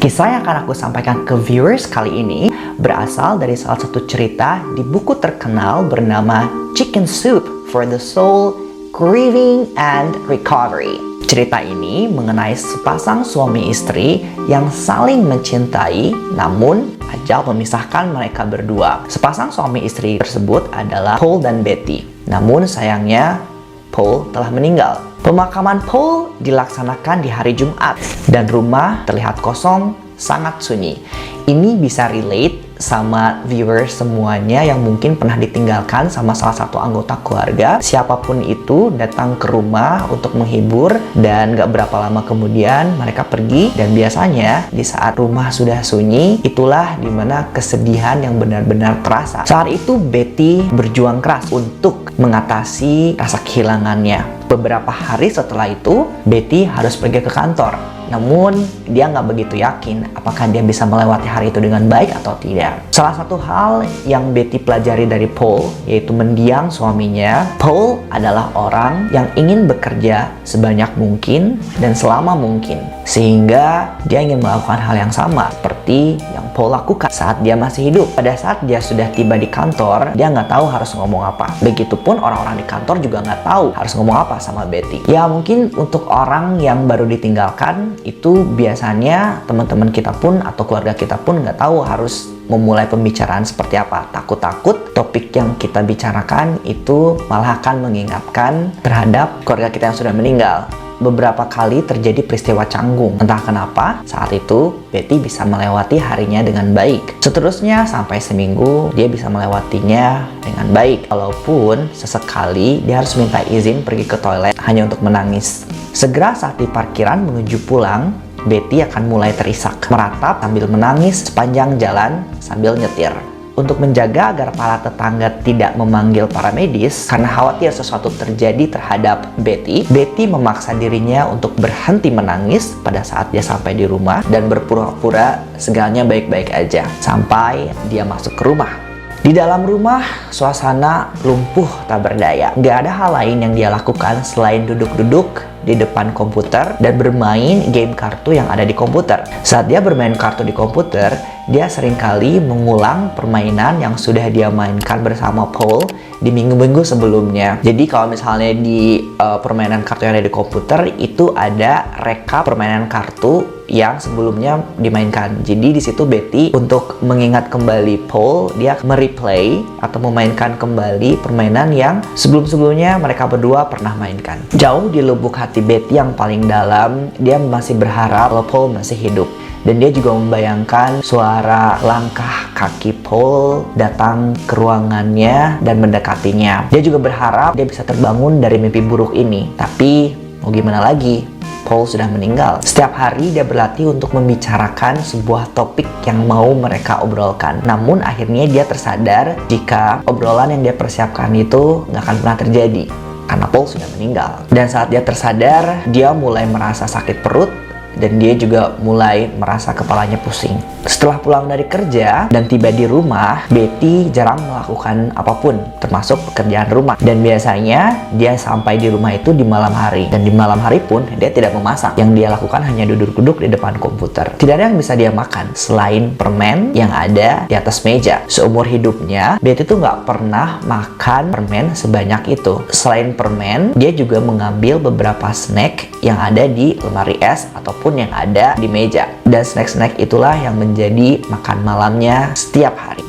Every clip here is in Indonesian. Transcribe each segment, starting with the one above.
Kisah yang akan aku sampaikan ke viewers kali ini berasal dari salah satu cerita di buku terkenal bernama Chicken Soup for the Soul, Grieving and Recovery. Cerita ini mengenai sepasang suami istri yang saling mencintai, namun ajal memisahkan mereka berdua. Sepasang suami istri tersebut adalah Paul dan Betty. Namun sayangnya, Paul telah meninggal. Pemakaman Paul dilaksanakan di hari Jumat dan rumah terlihat kosong, sangat sunyi. Ini bisa relate sama viewers semuanya yang mungkin pernah ditinggalkan sama salah satu anggota keluarga. Siapapun itu datang ke rumah untuk menghibur dan gak berapa lama kemudian mereka pergi, dan biasanya di saat rumah sudah sunyi itulah dimana kesedihan yang benar-benar terasa. Saat itu Betty berjuang keras untuk mengatasi rasa kehilangannya. Beberapa hari setelah itu Betty harus pergi ke kantor. Namun dia nggak begitu yakin apakah dia bisa melewati hari itu dengan baik atau tidak. Salah satu hal yang Betty pelajari dari Paul yaitu mendiang suaminya. Paul adalah orang yang ingin bekerja sebanyak mungkin dan selama mungkin, sehingga dia ingin melakukan hal yang sama seperti yang Paul lakukan saat dia masih hidup. Pada saat dia sudah tiba di kantor, dia nggak tahu harus ngomong apa. Begitupun orang-orang di kantor juga nggak tahu harus ngomong apa sama Betty. Ya mungkin untuk orang yang baru ditinggalkan, itu biasanya teman-teman kita pun atau keluarga kita pun nggak tahu harus memulai pembicaraan seperti apa. Takut-takut topik yang kita bicarakan itu malah akan mengingatkan terhadap keluarga kita yang sudah meninggal. Beberapa kali terjadi peristiwa canggung. Entah kenapa saat itu Betty bisa melewati harinya dengan baik. Seterusnya sampai seminggu dia bisa melewatinya dengan baik. Walaupun sesekali dia harus minta izin pergi ke toilet hanya untuk menangis. Segera saat di parkiran menuju pulang, Betty akan mulai terisak, meratap sambil menangis sepanjang jalan sambil nyetir. Untuk menjaga agar para tetangga tidak memanggil para medis karena khawatir sesuatu terjadi terhadap Betty, Betty memaksa dirinya untuk berhenti menangis pada saat dia sampai di rumah dan berpura-pura segalanya baik-baik aja sampai dia masuk ke rumah. Di dalam rumah, suasana lumpuh tak berdaya. Gak ada hal lain yang dia lakukan selain duduk-duduk di depan komputer dan bermain game kartu yang ada di komputer. Saat dia bermain kartu di komputer, dia seringkali mengulang permainan yang sudah dia mainkan bersama Paul di minggu-minggu sebelumnya. Jadi kalau misalnya di permainan kartu yang ada di komputer itu ada rekap permainan kartu yang sebelumnya dimainkan. Jadi di situ Betty untuk mengingat kembali Paul, dia mereplay atau memainkan kembali permainan yang sebelum-sebelumnya mereka berdua pernah mainkan. Jauh di lubuk hati Betty yang paling dalam, dia masih berharap kalau Paul masih hidup. Dan dia juga membayangkan suara langkah kaki Paul datang ke ruangannya dan mendekatinya. Dia juga berharap dia bisa terbangun dari mimpi buruk ini. Tapi mau gimana lagi? Paul sudah meninggal. Setiap hari dia berlatih untuk membicarakan sebuah topik yang mau mereka obrolkan. Namun akhirnya dia tersadar jika obrolan yang dia persiapkan itu nggak akan pernah terjadi karena Paul sudah meninggal. Dan saat dia tersadar, dia mulai merasa sakit perut dan dia juga mulai merasa kepalanya pusing. Setelah pulang dari kerja dan tiba di rumah, Betty jarang melakukan apapun, termasuk pekerjaan rumah. Dan biasanya dia sampai di rumah itu di malam hari. Dan di malam hari pun dia tidak memasak. Yang dia lakukan hanya duduk-duduk di depan komputer. Tidak ada yang bisa dia makan selain permen yang ada di atas meja. Seumur hidupnya, Betty tuh nggak pernah makan permen sebanyak itu. Selain permen, dia juga mengambil beberapa snack yang ada di lemari es ataupun yang ada di meja. Dan snack-snack itulah yang menjadi makan malamnya setiap hari.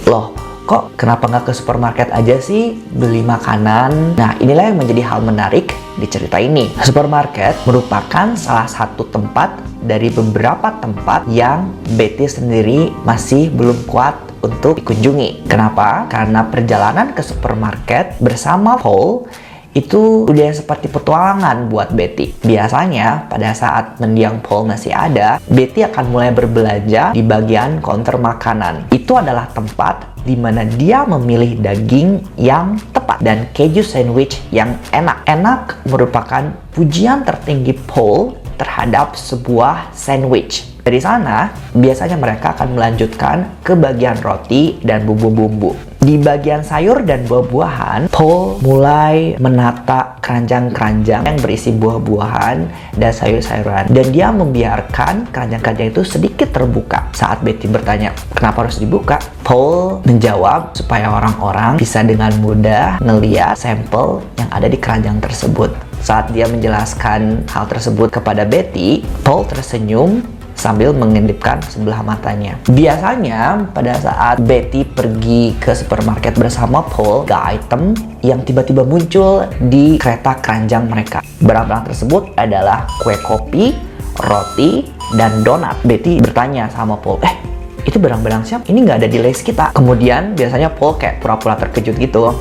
Loh, kok kenapa nggak ke supermarket aja sih beli makanan? Nah, inilah yang menjadi hal menarik di cerita ini. Supermarket merupakan salah satu tempat dari beberapa tempat yang Betty sendiri masih belum kuat untuk dikunjungi. Kenapa? Karena perjalanan ke supermarket bersama Paul itu udah seperti petualangan buat Betty. Biasanya pada saat mendiang Paul masih ada, Betty akan mulai berbelanja di bagian counter makanan. Itu adalah tempat di mana dia memilih daging yang tepat dan keju sandwich yang enak. Enak merupakan pujian tertinggi Paul terhadap sebuah sandwich. Dari sana, biasanya mereka akan melanjutkan ke bagian roti dan bumbu-bumbu. Di bagian sayur dan buah-buahan, Paul mulai menata keranjang-keranjang yang berisi buah-buahan dan sayur-sayuran. Dan dia membiarkan keranjang-keranjang itu sedikit terbuka. Saat Betty bertanya, kenapa harus dibuka? Paul menjawab supaya orang-orang bisa dengan mudah ngeliat sampel yang ada di keranjang tersebut. Saat dia menjelaskan hal tersebut kepada Betty, Paul tersenyum sambil mengedipkan sebelah matanya. Biasanya pada saat Betty pergi ke supermarket bersama Paul, ada item yang tiba-tiba muncul di kereta keranjang mereka. Barang-barang tersebut adalah kue kopi, roti, dan donat. Betty bertanya sama Paul, itu barang-barang siapa? Ini nggak ada di list kita. Kemudian biasanya Paul kayak pura-pura terkejut gitu.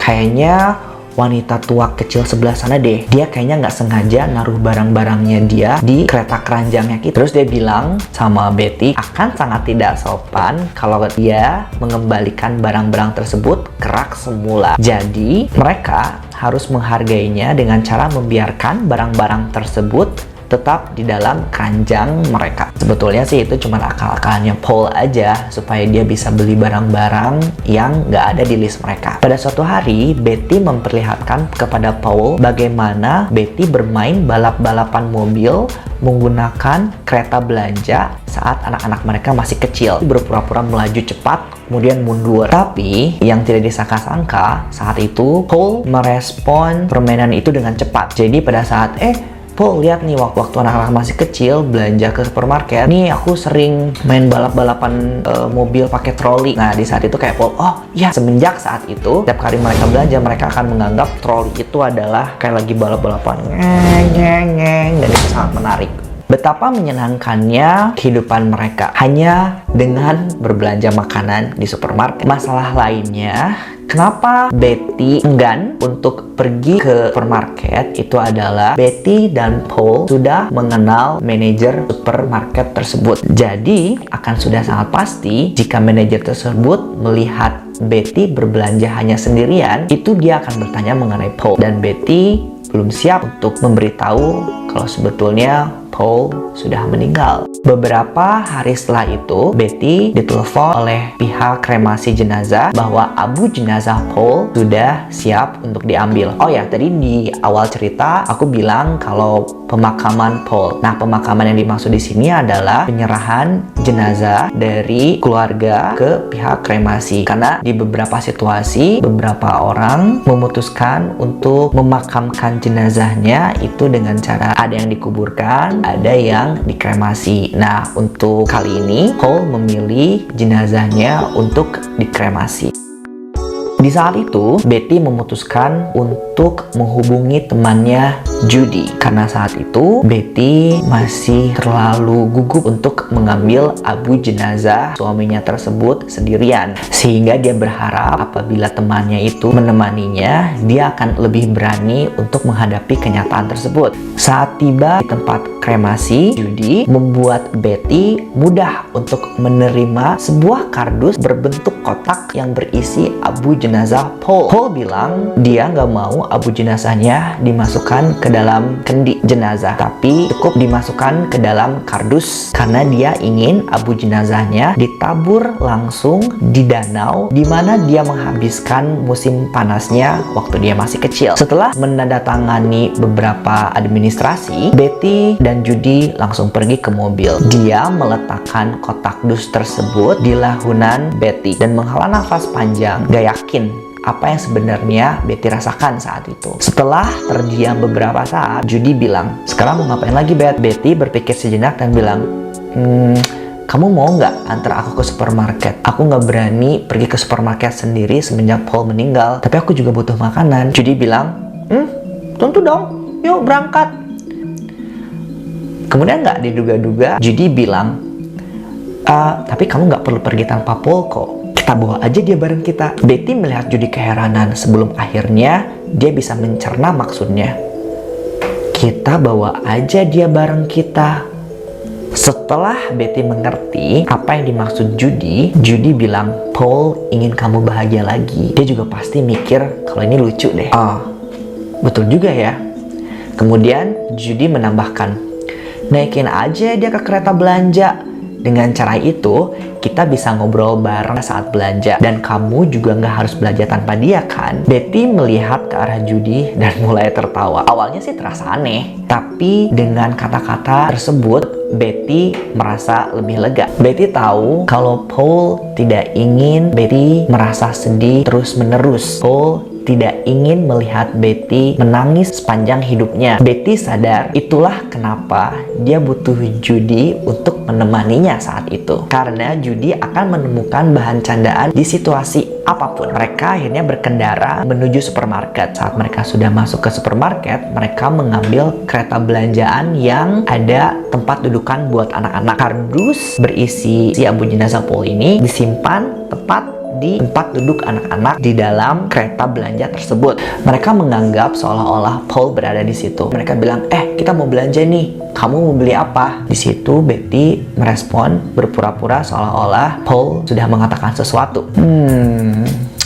Kayaknya wanita tua kecil sebelah sana deh. Dia kayaknya nggak sengaja naruh barang-barangnya dia di kereta keranjangnya kita. Terus dia bilang sama Betty, akan sangat tidak sopan kalau dia mengembalikan barang-barang tersebut ke rak semula. Jadi, mereka harus menghargainya dengan cara membiarkan barang-barang tersebut tetap di dalam keranjang mereka. Sebetulnya sih itu cuma akal-akalannya Paul aja supaya dia bisa beli barang-barang yang nggak ada di list mereka. Pada suatu hari, Betty memperlihatkan kepada Paul bagaimana Betty bermain balap-balapan mobil menggunakan kereta belanja saat anak-anak mereka masih kecil. Berpura-pura melaju cepat, kemudian mundur. Tapi yang tidak disangka-sangka saat itu Paul merespon permainan itu dengan cepat. Jadi pada saat Paul, lihat nih, waktu anak-anak masih kecil belanja ke supermarket, nih aku sering main balap-balapan mobil pakai troli. Nah, di saat itu kayak Paul, oh ya, semenjak saat itu, setiap kali mereka belanja, mereka akan menganggap troli itu adalah kayak lagi balap-balapan, dan itu sangat menarik. Betapa menyenangkannya kehidupan mereka hanya dengan berbelanja makanan di supermarket. Masalah lainnya, kenapa Betty enggan untuk pergi ke supermarket itu adalah Betty dan Paul sudah mengenal manajer supermarket tersebut. Jadi, akan sudah sangat pasti jika manajer tersebut melihat Betty berbelanja hanya sendirian, itu dia akan bertanya mengenai Paul. Dan Betty belum siap untuk memberitahu kalau sebetulnya Paul sudah meninggal. Beberapa hari setelah itu, Betty ditelepon oleh pihak kremasi jenazah bahwa abu jenazah Paul sudah siap untuk diambil. Oh ya, tadi di awal cerita aku bilang kalau pemakaman Paul. Nah, pemakaman yang dimaksud di sini adalah penyerahan jenazah dari keluarga ke pihak kremasi. Karena di beberapa situasi, beberapa orang memutuskan untuk memakamkan jenazahnya itu dengan cara ada yang dikuburkan, ada yang dikremasi. Nah, untuk kali ini Paul memilih jenazahnya untuk dikremasi. Di saat itu, Betty memutuskan untuk menghubungi temannya Judy. Karena saat itu, Betty masih terlalu gugup untuk mengambil abu jenazah suaminya tersebut sendirian. Sehingga dia berharap apabila temannya itu menemaninya, dia akan lebih berani untuk menghadapi kenyataan tersebut. Saat tiba di tempat kremasi, Judy membuat Betty mudah untuk menerima sebuah kardus berbentuk kotak yang berisi abu jenazah Paul. Paul bilang dia nggak mau abu jenazahnya dimasukkan ke dalam kendi jenazah, tapi cukup dimasukkan ke dalam kardus karena dia ingin abu jenazahnya ditabur langsung di danau di mana dia menghabiskan musim panasnya waktu dia masih kecil. Setelah menandatangani beberapa administrasi, Betty dan Judy langsung pergi ke mobil. Dia meletakkan kotak dus tersebut di lahunan Betty dan menghela nafas panjang, gak yakin apa yang sebenarnya Betty rasakan saat itu. Setelah terdiam beberapa saat, Judy bilang, sekarang mau ngapain lagi, Bet? Betty berpikir sejenak dan bilang, kamu mau nggak antar aku ke supermarket? Aku nggak berani pergi ke supermarket sendiri semenjak Paul meninggal, tapi aku juga butuh makanan. Judy bilang, tentu dong, yuk berangkat. Kemudian nggak diduga-duga, Judy bilang, tapi kamu nggak perlu pergi tanpa Paul kok. Kita bawa aja dia bareng kita. Betty melihat Judy keheranan sebelum akhirnya dia bisa mencerna maksudnya. Kita bawa aja dia bareng kita. Setelah Betty mengerti apa yang dimaksud Judy, Judy bilang, Paul ingin kamu bahagia lagi. Dia juga pasti mikir kalau ini lucu deh. Betul juga ya. Kemudian Judy menambahkan, naikin aja dia ke kereta belanja. Dengan cara itu, kita bisa ngobrol bareng saat belanja. Dan kamu juga nggak harus belanja tanpa dia kan? Betty melihat ke arah Judy dan mulai tertawa. Awalnya sih terasa aneh, tapi dengan kata-kata tersebut, Betty merasa lebih lega. Betty tahu kalau Paul tidak ingin Betty merasa sedih terus-menerus. Paul tidak ingin melihat Betty menangis sepanjang hidupnya. Betty sadar itulah kenapa dia butuh Judy untuk menemaninya saat itu. Karena Judy akan menemukan bahan candaan di situasi apapun. Mereka akhirnya berkendara menuju supermarket. Saat mereka sudah masuk ke supermarket, mereka mengambil kereta belanjaan yang ada tempat dudukan buat anak-anak. Kardus berisi si abu jenazah Paul ini disimpan tepat di tempat duduk anak-anak di dalam kereta belanja tersebut. Mereka menganggap seolah-olah Paul berada di situ. Mereka bilang, kita mau belanja nih. Kamu mau beli apa? Di situ Betty merespon berpura-pura seolah-olah Paul sudah mengatakan sesuatu.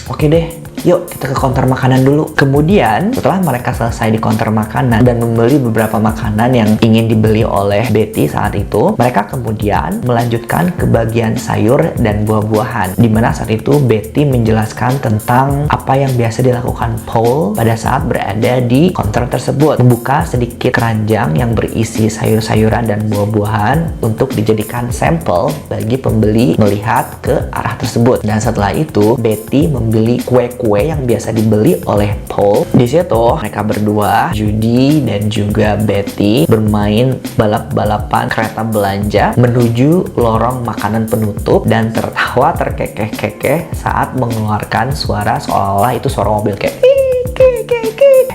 Oke deh. Yuk kita ke counter makanan dulu. Kemudian setelah mereka selesai di counter makanan dan membeli beberapa makanan yang ingin dibeli oleh Betty saat itu, mereka kemudian melanjutkan ke bagian sayur dan buah-buahan, dimana saat itu Betty menjelaskan tentang apa yang biasa dilakukan Paul pada saat berada di counter tersebut, membuka sedikit keranjang yang berisi sayur-sayuran dan buah-buahan untuk dijadikan sampel bagi pembeli melihat ke arah tersebut. Dan setelah itu Betty membeli kue-kue yang biasa dibeli oleh Paul. Di situ mereka berdua, Judy dan juga Betty, bermain balap-balapan kereta belanja menuju lorong makanan penutup dan tertawa terkekeh-kekeh saat mengeluarkan suara seolah-olah itu suara mobil kayak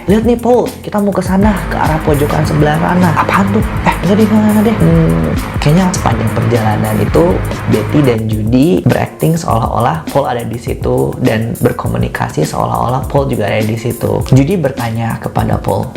lihat nih Paul, kita mau ke sana, ke arah pojokan sebelah sana. Apaan tuh? Enggak deh. Kayaknya sepanjang perjalanan itu Betty dan Judy berakting seolah-olah Paul ada di situ dan berkomunikasi seolah-olah Paul juga ada di situ. Judy bertanya kepada Paul,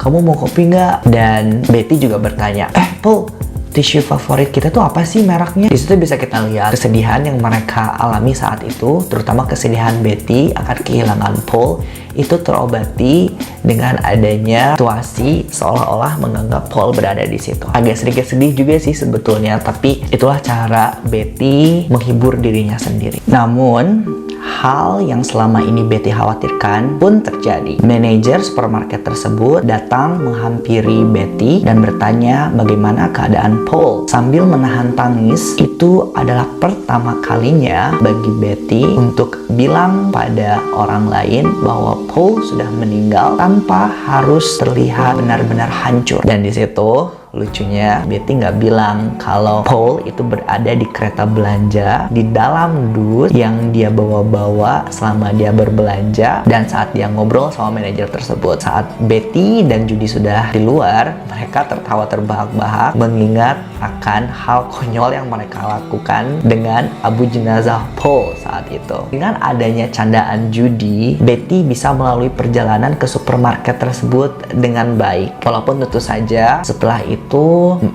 kamu mau kopi nggak? Dan Betty juga bertanya, Paul, tisu favorit kita tuh apa sih mereknya? Di situ bisa kita lihat kesedihan yang mereka alami saat itu, terutama kesedihan Betty akan kehilangan Paul, itu terobati dengan adanya situasi seolah-olah menganggap Paul berada di situ. Agak sedikit sedih juga sih sebetulnya, tapi itulah cara Betty menghibur dirinya sendiri. Namun hal yang selama ini Betty khawatirkan pun terjadi. Manajer supermarket tersebut datang menghampiri Betty dan bertanya bagaimana keadaan Paul. Sambil menahan tangis, itu adalah pertama kalinya bagi Betty untuk bilang pada orang lain bahwa Paul sudah meninggal tanpa harus terlihat benar-benar hancur. Dan di situ lucunya Betty nggak bilang kalau Paul itu berada di kereta belanja di dalam dus yang dia bawa-bawa selama dia berbelanja dan saat dia ngobrol sama manajer tersebut. Saat Betty dan Judy sudah di luar, mereka tertawa terbahak-bahak mengingat akan hal konyol yang mereka lakukan dengan abu jenazah Paul saat itu. Dengan adanya candaan Judy, Betty bisa melalui perjalanan ke supermarket tersebut dengan baik. Walaupun tentu saja setelah itu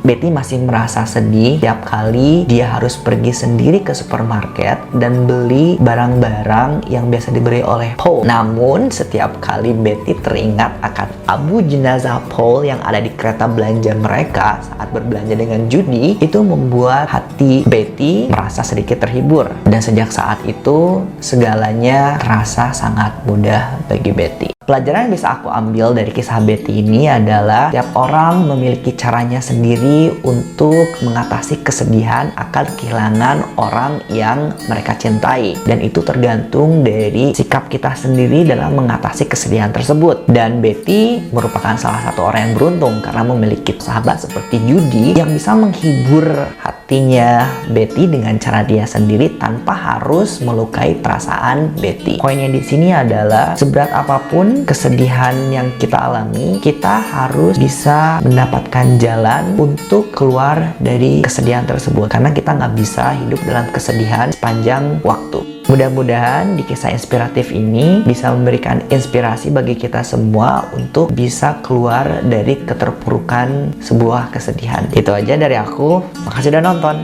Betty masih merasa sedih tiap kali dia harus pergi sendiri ke supermarket dan beli barang-barang yang biasa diberi oleh Paul. Namun setiap kali Betty teringat akan abu jenazah Paul yang ada di kereta belanja mereka saat berbelanja dengan Judy, itu membuat hati Betty merasa sedikit terhibur. Dan sejak saat itu segalanya terasa sangat mudah bagi Betty. Pelajaran yang bisa aku ambil dari kisah Betty ini adalah tiap orang memiliki caranya sendiri untuk mengatasi kesedihan akan kehilangan orang yang mereka cintai. Dan itu tergantung dari sikap kita sendiri dalam mengatasi kesedihan tersebut. Dan Betty merupakan salah satu orang yang beruntung karena memiliki sahabat seperti Judy yang bisa menghibur hatinya Betty dengan cara dia sendiri tanpa harus melukai perasaan Betty. Poinnya di sini adalah seberat apapun kesedihan yang kita alami, kita harus bisa mendapatkan jalan untuk keluar dari kesedihan tersebut karena kita nggak bisa hidup dalam kesedihan sepanjang waktu. Mudah-mudahan di kisah inspiratif ini bisa memberikan inspirasi bagi kita semua untuk bisa keluar dari keterpurukan sebuah kesedihan. Itu aja dari aku. Makasih udah nonton.